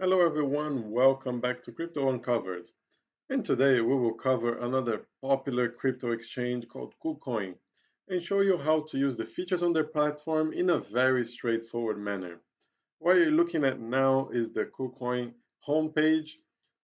Hello everyone, welcome back to Crypto Uncovered. And today we will cover another popular crypto exchange called Kucoin and show you how to use the features on their platform in a very straightforward manner. What you're looking at now is the Kucoin homepage.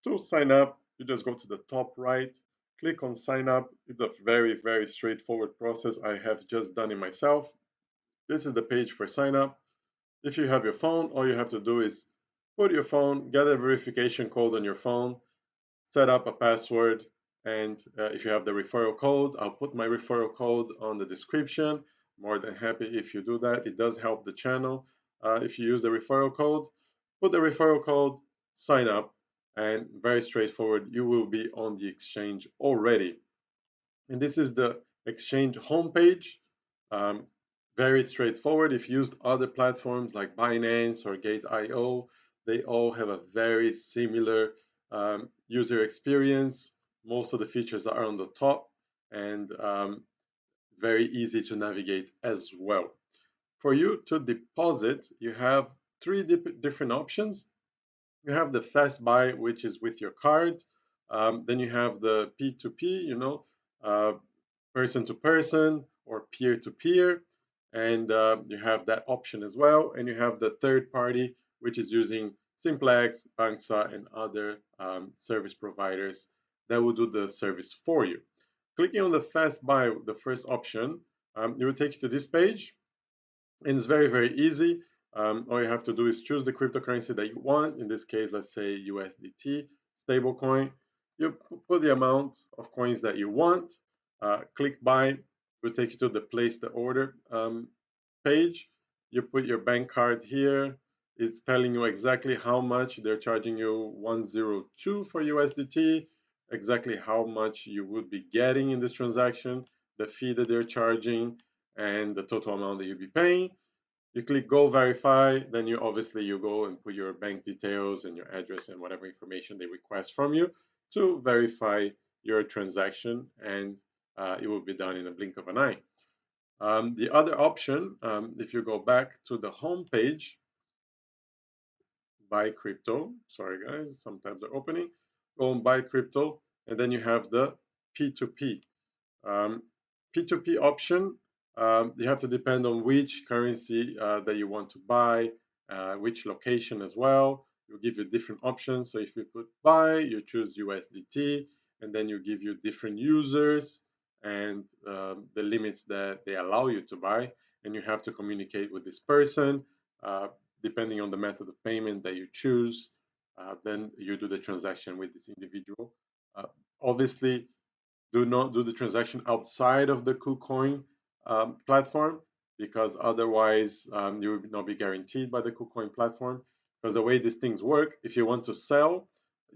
To sign up, you just go to the top right, click on sign up. It's a very straightforward process. I have just done it myself. This is the page for sign up. If you have your phone, all you have to do is put your phone, get a verification code on your phone, set up a password, and if you have the referral code, I'll put my referral code on the description. More than happy if you do that. It does help the channel. If you use the referral code, put the referral code, sign up, and very straightforward, you will be on the exchange already. And this is the exchange homepage. Um, very straightforward. If you used other platforms like Binance or Gate.io, they all have a very similar user experience. Most of the features are on the top and very easy to navigate as well. For you to deposit, you have three different options. You have the fast buy, which is with your card. Then you have the P2P, uh, person to person or peer to peer. And you have that option as well. And you have the third party, which is using Simplex, Banksa, and other service providers that will do the service for you. Clicking on the fast buy, the first option, it will take you to this page. And it's very easy. All you have to do is choose the cryptocurrency that you want. In this case, let's say USDT stablecoin. You put the amount of coins that you want. Click buy. It will take you to the place the order page. You put your bank card here. It's telling you exactly how much they're charging you 102 for USDT, exactly how much you would be getting in this transaction, the fee that they're charging, and the total amount that you'll be paying. You click go verify, then you go and put your bank details and your address and whatever information they request from you to verify your transaction, and it will be done in a blink of an eye. The other option, if you go back to the home page, buy crypto. Sorry guys, sometimes they're opening. Go and buy crypto, and then you have the P2P. Um, P2P option, you have to depend on which currency that you want to buy, which location as well. It will give you different options. So if you put buy, you choose USDT, and then you give you different users and the limits that they allow you to buy. And you have to communicate with this person. Depending on the method of payment that you choose, then you do the transaction with this individual. Obviously, do not do the transaction outside of the KuCoin platform, because otherwise you will not be guaranteed by the KuCoin platform. Because the way these things work, if you want to sell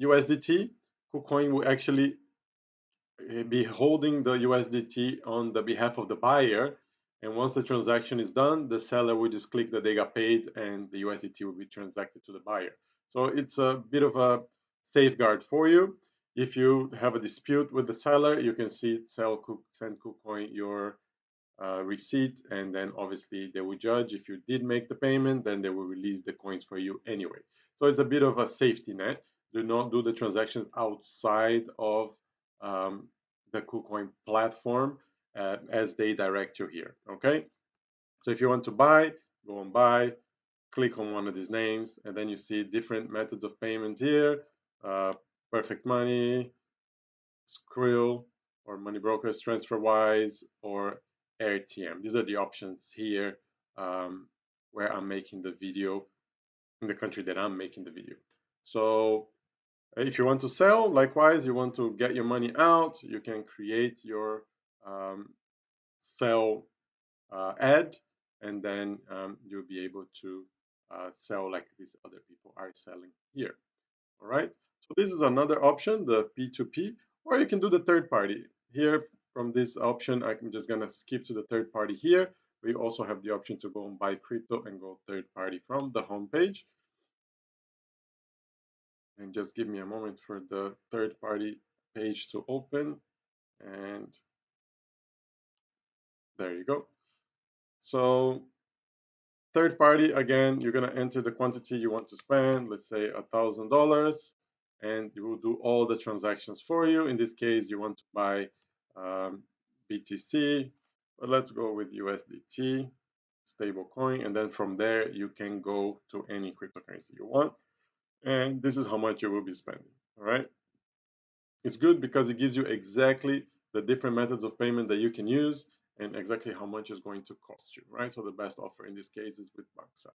USDT, KuCoin will actually be holding the USDT on the behalf of the buyer. And once the transaction is done, the seller will just click that they got paid and the USDT will be transacted to the buyer. So it's a bit of a safeguard for you. If you have a dispute with the seller, you can send KuCoin your receipt, and then obviously they will judge. If you did make the payment, then they will release the coins for you anyway. So it's a bit of a safety net. Do not do the transactions outside of um, the KuCoin platform as they direct you here. Okay. So if you want to buy, go and buy. Click on one of these names, and then you see different methods of payments here. Perfect Money, Skrill, or Money Brokers, TransferWise, or AirTM. These are the options here where I'm making the video, in the country that I'm making the video. So if you want to sell, likewise, you want to get your money out, you can create your sell ad, and then you'll be able to sell like these other people are selling here. All right. So this is another option, the P2P, or you can do the third party. Here from this option, I'm just gonna skip to the third party here. We also have the option to go and buy crypto and go third party from the home page. And just give me a moment for the third party page to open. And there you go. So Third party, again, you're going to enter the quantity you want to spend, let's say $1,000, and it will do all the transactions for you. In this case, you want to buy BTC, but let's go with USDT, stable coin, and then from there, you can go to any cryptocurrency you want. And this is how much you will be spending, all right? It's good because it gives you exactly the different methods of payment that you can use and exactly how much it's going to cost you, right? So the best offer in this case is with Banxa.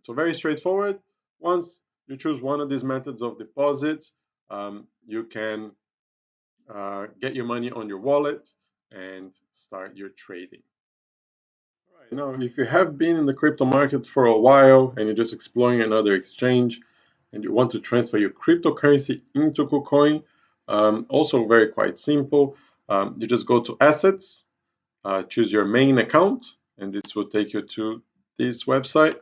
So very straightforward. Once you choose one of these methods of deposits, you can get your money on your wallet and start your trading. Right. Now, if you have been in the crypto market for a while and you're just exploring another exchange and you want to transfer your cryptocurrency into Kucoin, also very quite simple. You just go to assets, choose your main account, and this will take you to this website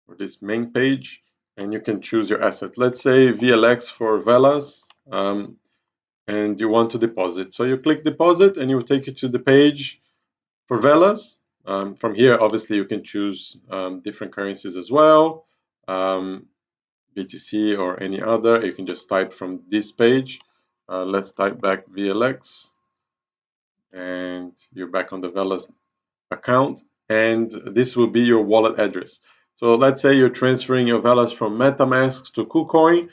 or this main page, and you can choose your asset. Let's say VLX for velas, and you want to deposit. So you click deposit and it will take you to the page for velas. From here, obviously, you can choose different currencies as well, BTC or any other. You can just type from this page. Let's type back VLX, and you're back on the velas account, and this will be your wallet address. So let's say you're transferring your velas from MetaMask to Kucoin.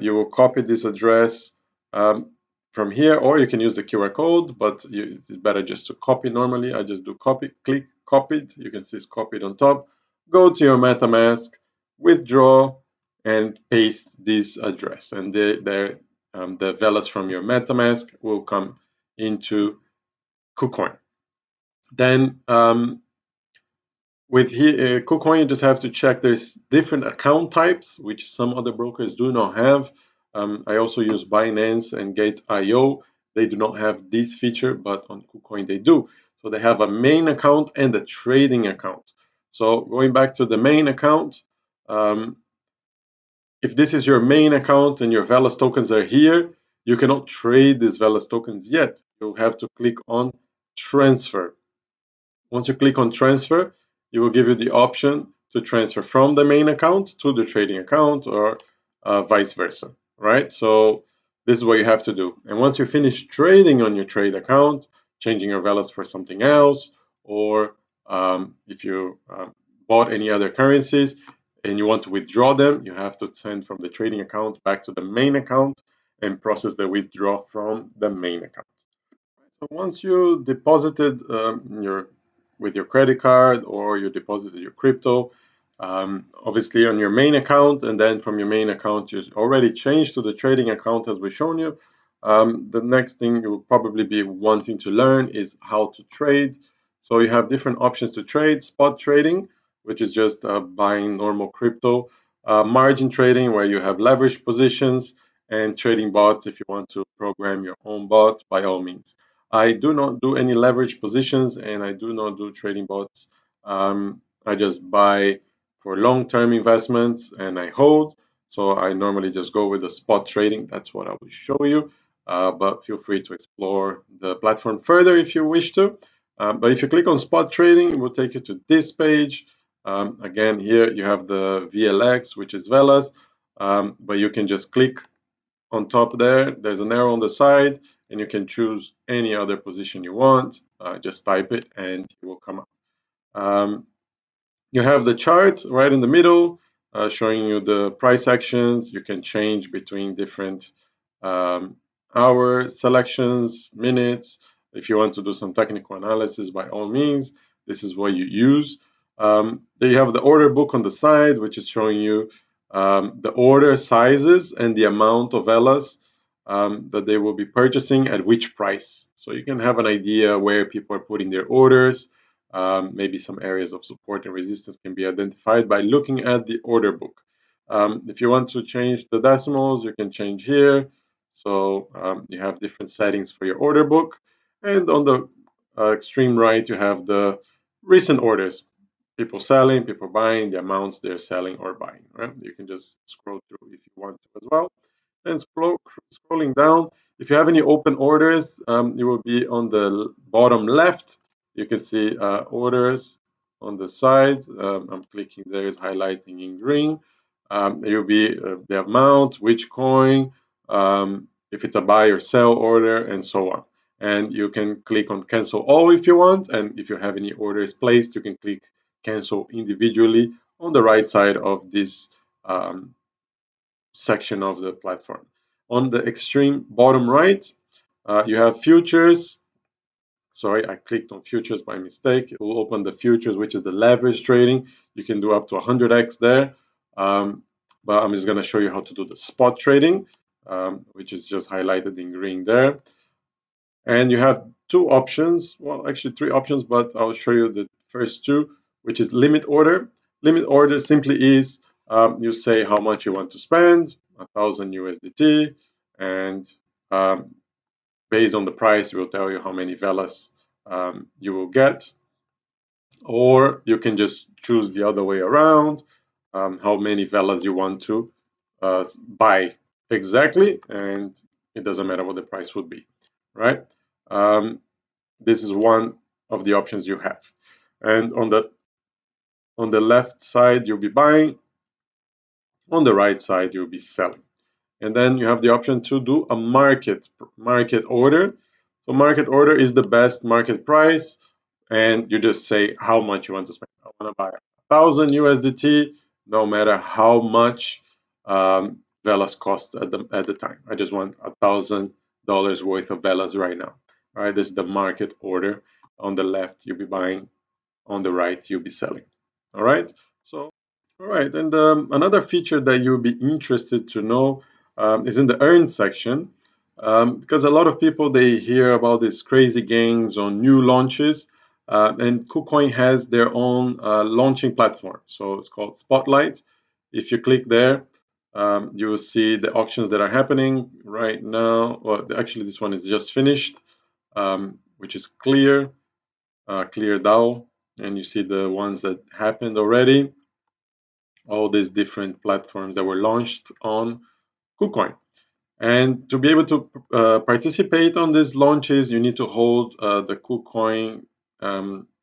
You will copy this address from here, or you can use the QR code, but it's better just to copy normally. I just do copy, click copied. You can see it's copied on top. Go to your MetaMask, withdraw, and paste this address. And the velas from your MetaMask will come into Kucoin. Then with Kucoin, you just have to check there's different account types, which some other brokers do not have. I also use Binance and Gate.io. They do not have this feature, but on Kucoin they do. So they have a main account and a trading account. So going back to the main account, if this is your main account and your Velas tokens are here, you cannot trade these Velas tokens yet. You'll have to click on transfer. Once you click on transfer, it will give you the option to transfer from the main account to the trading account or vice versa, right? So this is what you have to do. And once you finish trading on your trade account, changing your velas for something else, or if you bought any other currencies and you want to withdraw them, you have to send from the trading account back to the main account and process the withdrawal from the main account. So once you deposited with your credit card or you deposited your crypto, obviously on your main account, and then from your main account you already changed to the trading account as we've shown you. The next thing you will probably be wanting to learn is how to trade. So you have different options to trade: spot trading, which is just buying normal crypto; margin trading, where you have leveraged positions; and trading bots, if you want to program your own bot, by all means. I do not do any leverage positions and I do not do trading bots. I just buy for long-term investments and I hold. So I normally just go with the spot trading. That's what I will show you. But feel free to explore the platform further if you wish to. But if you click on spot trading, it will take you to this page. Again, here you have the VLX, which is Velas, but you can just click on top there. There's an arrow on the side, and you can choose any other position you want. Just type it and it will come up. You have the chart right in the middle showing you the price actions. You can change between different hour selections, minutes. If you want to do some technical analysis, by all means, this is what you use. Then you have the order book on the side, which is showing you the order sizes and the amount of velas that they will be purchasing at which price. So you can have an idea where people are putting their orders. Maybe some areas of support and resistance can be identified by looking at the order book. If you want to change the decimals, you can change here. So you have different settings for your order book. And on the extreme right, you have the recent orders. People selling, people buying, the amounts they're selling or buying. Right? You can just scroll through if you want to as well. And scrolling down, if you have any open orders, it will be on the bottom left. You can see orders, on the side. I'm clicking there, is highlighting in green. It will be the amount, which coin, if it's a buy or sell order, and so on. And you can click on cancel all if you want. And if you have any orders placed, you can click cancel individually on the right side of this section of the platform. On the extreme bottom right, you have futures. Sorry, I clicked on futures by mistake. It will open the futures, which is the leverage trading. You can do up to 100x there. But I'm just going to show you how to do the spot trading, which is just highlighted in green there. And you have two options, well, actually three options, but I'll show you the first two, which is limit order. Limit order simply is you say how much you want to spend, 1,000 USDT, and based on the price, it will tell you how many velas you will get. Or you can just choose the other way around, how many velas you want to buy exactly, and it doesn't matter what the price would be, right? This is one of the options you have. And on the left side, you'll be buying. On the right side, you'll be selling. And then you have the option to do a market order. So market order is the best market price, and you just say how much you want to spend. I want to buy 1,000 USDT, no matter how much velas costs at the time. I just want $1,000 worth of velas right now. All right, this is the market order. On the left, you'll be buying. On the right, you'll be selling. All right. So, all right. And another feature that you'll be interested to know is in the earn section, because a lot of people, they hear about these crazy gains on new launches, and Kucoin has their own launching platform. So it's called Spotlight. If you click there, you will see the auctions that are happening right now. Well, actually, this one is just finished, which is Clear DAO, and you see the ones that happened already. All these different platforms that were launched on Kucoin. And to be able to participate on these launches, you need to hold the Kucoin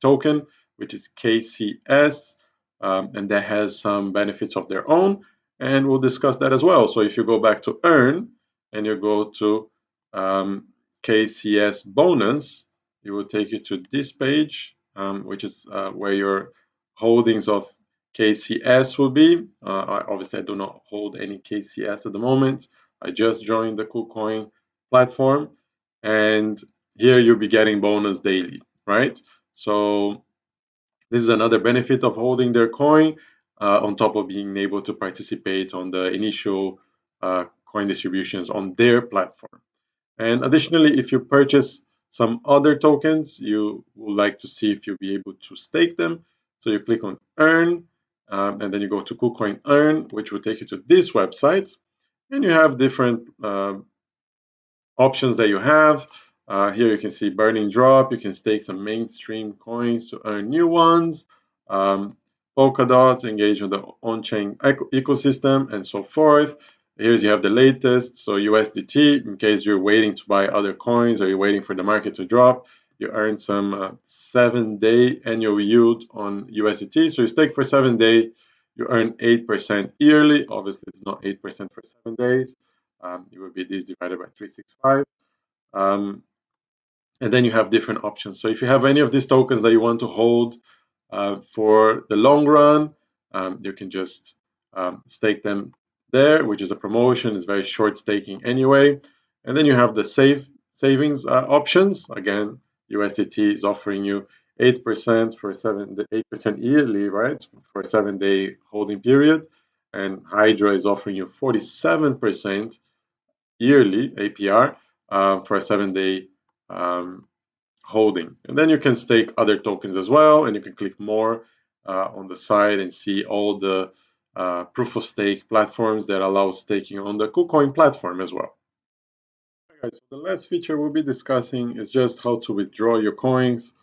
token, which is KCS, and that has some benefits of their own. And we'll discuss that as well. So if you go back to Earn and you go to KCS bonus, it will take you to this page, which is where your holdings of KCS will be. Obviously, I do not hold any KCS at the moment. I just joined the Kucoin platform, and here you'll be getting bonus daily, right? So this is another benefit of holding their coin, on top of being able to participate on the initial coin distributions on their platform. And additionally, if you purchase some other tokens, you would like to see if you'll be able to stake them. So you click on Earn, and then you go to Kucoin Earn, which will take you to this website. And you have different options that you have. Here you can see Burning Drop. You can stake some mainstream coins to earn new ones. Polkadot, engage on the on-chain ecosystem, and so forth. Here you have the latest. So USDT, in case you're waiting to buy other coins or you're waiting for the market to drop, you earn some 7-day annual yield on USDT. So you stake for 7 days, you earn 8% yearly. Obviously, it's not 8% for 7 days. It would be this divided by 365. And then you have different options. So if you have any of these tokens that you want to hold for the long run, you can just stake them there, which is a promotion. It's very short staking anyway. And then you have the savings options. Again, USDT is offering you 8% for 8% yearly, right, for a 7-day holding period. And Hydra is offering you 47% yearly APR for a 7-day holding. And then you can stake other tokens as well, and you can click more on the side and see all the proof of stake platforms that allow staking on the Kucoin platform as well. Okay, so the last feature we'll be discussing is just how to withdraw your coins.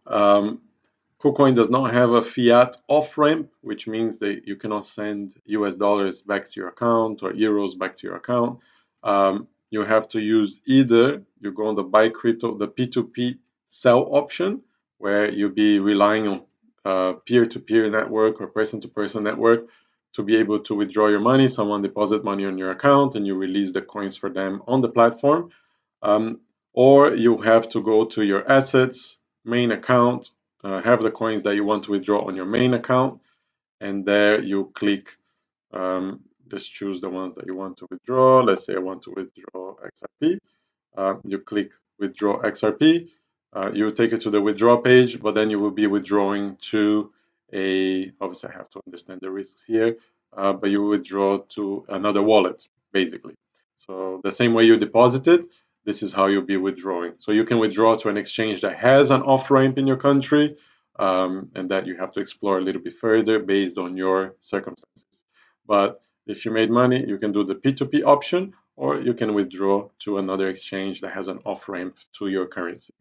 Kucoin does not have a fiat off-ramp, which means that you cannot send US dollars back to your account or euros back to your account. You have to use either you go on the buy crypto, the P2P sell option, where you'll be relying on peer-to-peer network or person-to-person network to be able to withdraw your money. Someone deposit money on your account and you release the coins for them on the platform. Or you have to go to your assets main account, have the coins that you want to withdraw on your main account, and there you click, just choose the ones that you want to withdraw. Let's say I want to withdraw XRP. You click withdraw XRP. You will take it to the withdraw page, but then you will be withdrawing to obviously I have to understand the risks here, but you withdraw to another wallet, basically. So the same way you deposited, this is how you'll be withdrawing. So you can withdraw to an exchange that has an off-ramp in your country, and that you have to explore a little bit further based on your circumstances. But if you made money, you can do the P2P option, or you can withdraw to another exchange that has an off-ramp to your currency.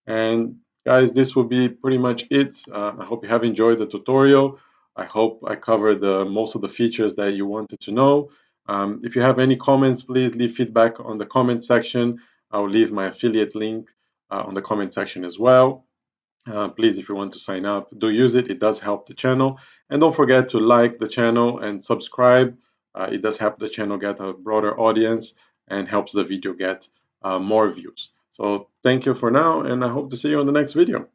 And guys, this will be pretty much it. I hope you have enjoyed the tutorial. I hope I covered most of the features that you wanted to know. If you have any comments, please leave feedback on the comment section. I'll leave my affiliate link on the comment section as well. Please, if you want to sign up, do use it. It does help the channel. And don't forget to like the channel and subscribe. It does help the channel get a broader audience and helps the video get more views. So thank you for now, and I hope to see you on the next video.